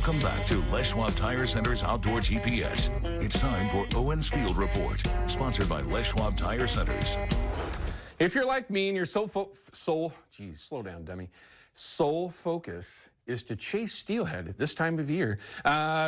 Welcome back to Les Schwab Tire Center's Outdoor GPS. It's time for Owin's Field Report, sponsored by Les Schwab Tire Centers. If you're like me and your sole focus is to chase steelhead at this time of year,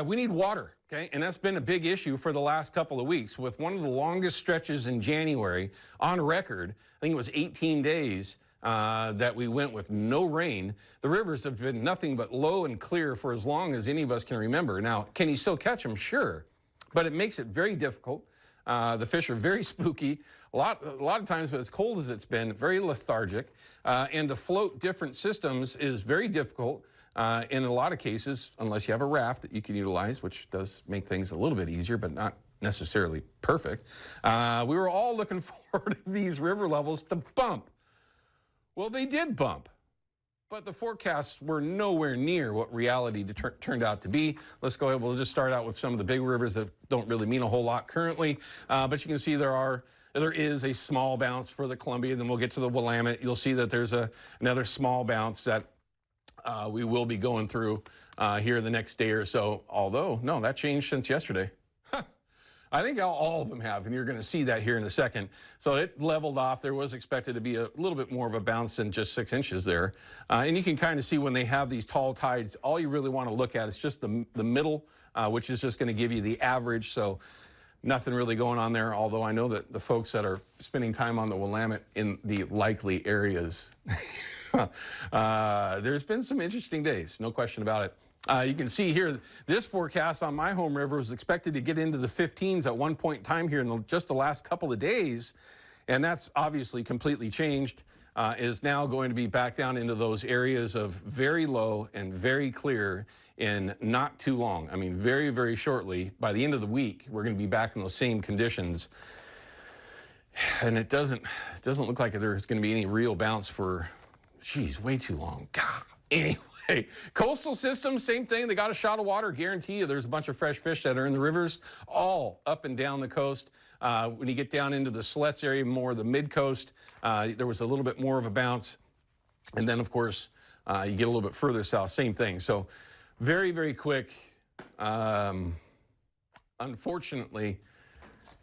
we need water, okay? And that's been a big issue for the last couple of weeks with one of the longest stretches in January on record. I think it was 18 days that we went with no rain. The rivers have been nothing but low and clear for as long as any of us can remember. Now, can you still catch them? Sure. But it makes it very difficult. The fish are very spooky. A lot of times, as cold as it's been, very lethargic. And to float different systems is very difficult in a lot of cases, unless you have a raft that you can utilize, which does make things a little bit easier, but not necessarily perfect. We were all looking forward to these river levels to bump. Well, they did bump, but the forecasts were nowhere near what reality turned out to be. Let's go ahead. We'll just start out with some of the big rivers that don't really mean a whole lot currently, but you can see there is a small bounce for the Columbia, and then we'll get to the Willamette. You'll see that there's another small bounce that we will be going through here the next day or so, although, no, that changed since yesterday. I think all of them have, and you're going to see that here in a second. So it leveled off. There was expected to be a little bit more of a bounce than just 6 inches there. And you can kind of see when they have these tall tides, all you really want to look at is just the middle, which is just going to give you the average. So nothing really going on there, although I know that the folks that are spending time on the Willamette in the likely areas, there's been some interesting days, no question about it. You can see here, this forecast on my home river was expected to get into the 15s at one point in time here in just the last couple of days, and that's obviously completely changed, is now going to be back down into those areas of very low and very clear in not too long. I mean, very, very shortly. By the end of the week, we're going to be back in those same conditions, and it doesn't look like there's going to be any real bounce for, geez, way too long. God, anyway. Hey, coastal systems, same thing. They got a shot of water. Guarantee you there's a bunch of fresh fish that are in the rivers all up and down the coast. When you get down into the Siletz area, more the mid-coast, there was a little bit more of a bounce. And then, of course, you get a little bit further south, same thing. So very, very quick. Unfortunately,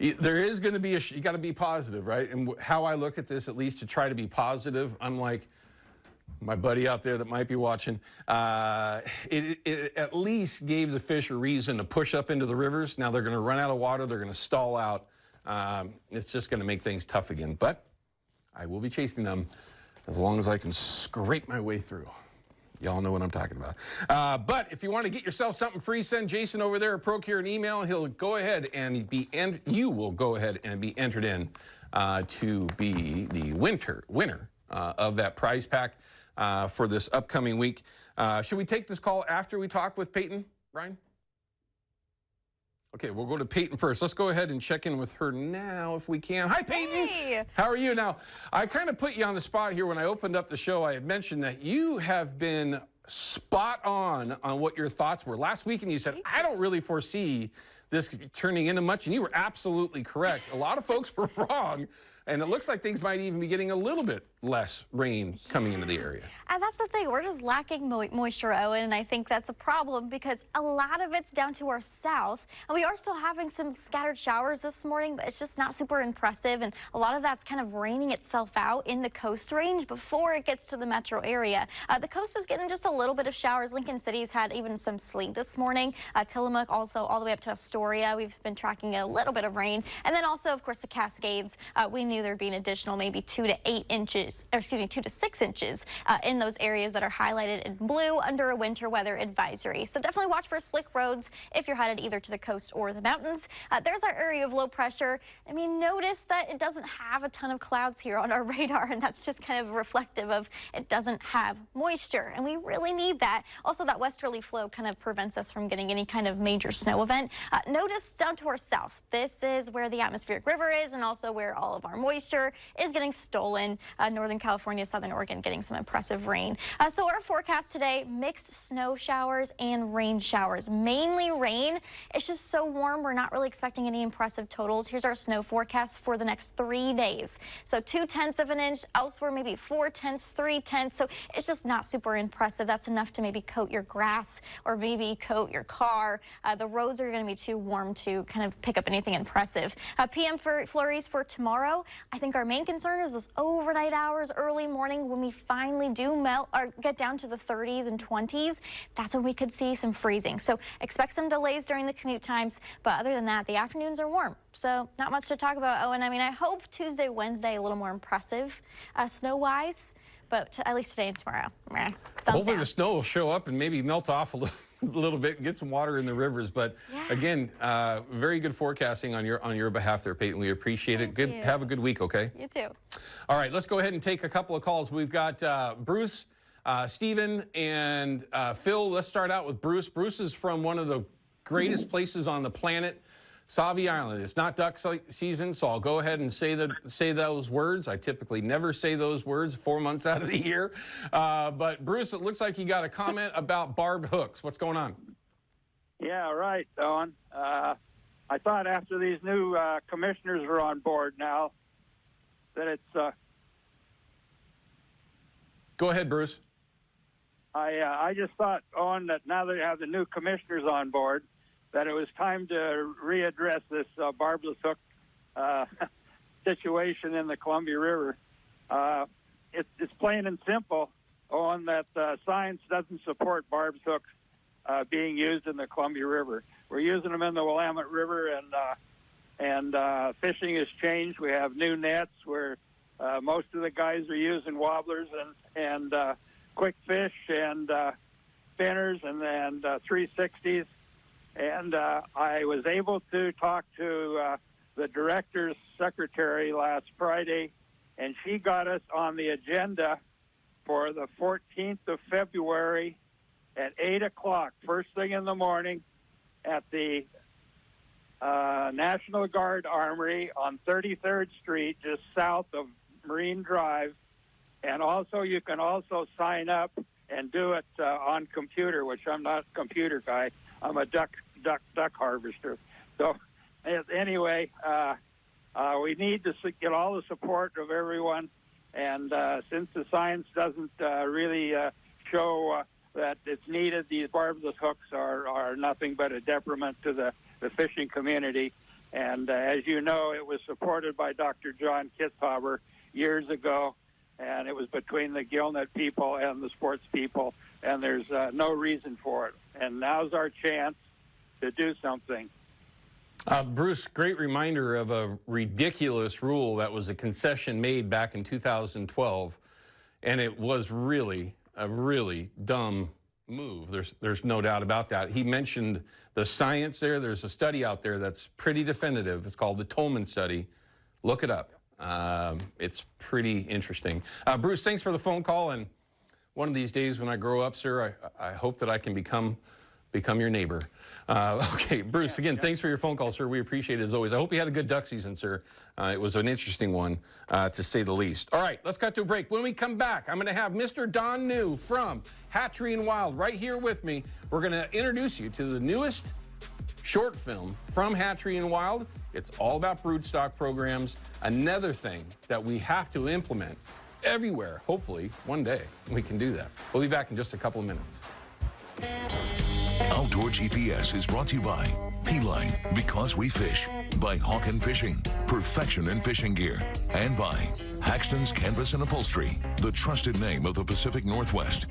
there is going to be you got to be positive, right? And how I look at this, at least to try to be positive, unlike my buddy out there that might be watching, it at least gave the fish a reason to push up into the rivers. Now they're going to run out of water. They're going to stall out. It's just going to make things tough again. But I will be chasing them as long as I can scrape my way through. Y'all know what I'm talking about. But if you want to get yourself something free, send Jason over there at Procure an email. He'll go ahead and you will go ahead and be entered in to be the winner of that prize pack. For this upcoming week. Should we take this call after we talk with Peyton, Brian? Okay, we'll go to Peyton first. Let's go ahead and check in with her now if we can. Hi, Peyton. Hey. How are you? Now, I kind of put you on the spot here when I opened up the show. I had mentioned that you have been spot on what your thoughts were. Last week, and you said, I don't really foresee this turning into much, and you were absolutely correct. A lot of folks were wrong. And it looks like things might even be getting a little bit less rain coming into the area. And that's the thing. We're just lacking moisture, Owen, and I think that's a problem because a lot of it's down to our south. And we are still having some scattered showers this morning, but it's just not super impressive. And a lot of that's kind of raining itself out in the coast range before it gets to the metro area. The coast is getting just a little bit of showers. Lincoln City's had even some sleet this morning. Tillamook also all the way up to Astoria. We've been tracking a little bit of rain. And then also, of course, the Cascades. We knew there'd be an additional maybe 2 to 8 inches, or excuse me, 2 to 6 inches in those areas that are highlighted in blue under a winter weather advisory. So definitely watch for slick roads if you're headed either to the coast or the mountains. There's our area of low pressure. I mean, notice that it doesn't have a ton of clouds here on our radar, and that's just kind of reflective of it doesn't have moisture, and we really need that. Also, that westerly flow kind of prevents us from getting any kind of major snow event. Notice down to our south, this is where the atmospheric river is and also where all of our moisture is getting stolen. Northern California, Southern Oregon getting some impressive rain. So our forecast today, mixed snow showers and rain showers. Mainly rain. It's just so warm. We're not really expecting any impressive totals. Here's our snow forecast for the next 3 days. So 0.2 of an inch, elsewhere maybe 0.4, 0.3. So it's just not super impressive. That's enough to maybe coat your grass or maybe coat your car. The roads are going to be too warm to kind of pick up anything impressive. PM flurries for tomorrow. I think our main concern is those overnight hours, early morning when we finally do melt or get down to the 30s and 20s. That's when we could see some freezing. So expect some delays during the commute times. But other than that, the afternoons are warm. So not much to talk about. Owen, I mean, I hope Tuesday, Wednesday a little more impressive snow-wise. But at least today and tomorrow. Hopefully the snow will show up and maybe melt off a little bit and get some water in the rivers. But again, very good forecasting on your behalf there, Peyton. We appreciate it. Good. Have a good week, okay? You too. All right, let's go ahead and take a couple of calls. We've got Bruce, Stephen, and Phil. Let's start out with Bruce. Bruce is from one of the greatest places on the planet, Sauvie Island. It's not duck season, so I'll go ahead and say those words. I typically never say those words 4 months out of the year. But Bruce, it looks like you got a comment about barbed hooks. What's going on? Yeah, right, Owen. I thought after these new commissioners are on board now that it's... Go ahead, Bruce. I just thought, Owen, that now that you have the new commissioners on board, that it was time to readdress this barbless hook situation in the Columbia River. It's plain and simple, Owen, that science doesn't support barbed hooks being used in the Columbia River. We're using them in the Willamette River, and fishing has changed. We have new nets where most of the guys are using wobblers and quick fish and spinners and 360s. And I was able to talk to the director's secretary last Friday, and she got us on the agenda for the 14th of February at 8 o'clock, first thing in the morning, at the National Guard Armory on 33rd Street, just south of Marine Drive. And also, you can also sign up and do it on computer, which I'm not a computer guy. I'm a duck harvester. So anyway, we need to get all the support of everyone. And since the science doesn't really show that it's needed, these barbless hooks are nothing but a detriment to the fishing community. And as you know, it was supported by Dr. John Kitzhaber years ago. And it was between the Gillnet people and the sports people. And there's no reason for it. And now's our chance to do something. Bruce, great reminder of a ridiculous rule that was a concession made back in 2012, and it was really a really dumb move. There's no doubt about that. He mentioned the science there. There's a study out there that's pretty definitive. It's called the Tolman study. Look it up. It's pretty interesting. Bruce, thanks for the phone call, and one of these days when I grow up, sir, I hope that I can become your neighbor. Okay, Bruce, again, thanks for your phone call, sir. We appreciate it as always. I hope you had a good duck season, sir. It was an interesting one, to say the least. All right, let's cut to a break. When we come back, I'm going to have Mr. Don New from Hatchery and Wild right here with me. We're going to introduce you to the newest short film from Hatchery and Wild. It's all about broodstock programs, another thing that we have to implement everywhere. Hopefully, one day we can do that. We'll be back in just a couple of minutes. Outdoor GPS is brought to you by P-Line, because we fish, by Hawken Fishing, perfection in fishing gear, and by Haxton's Canvas and Upholstery, the trusted name of the Pacific Northwest.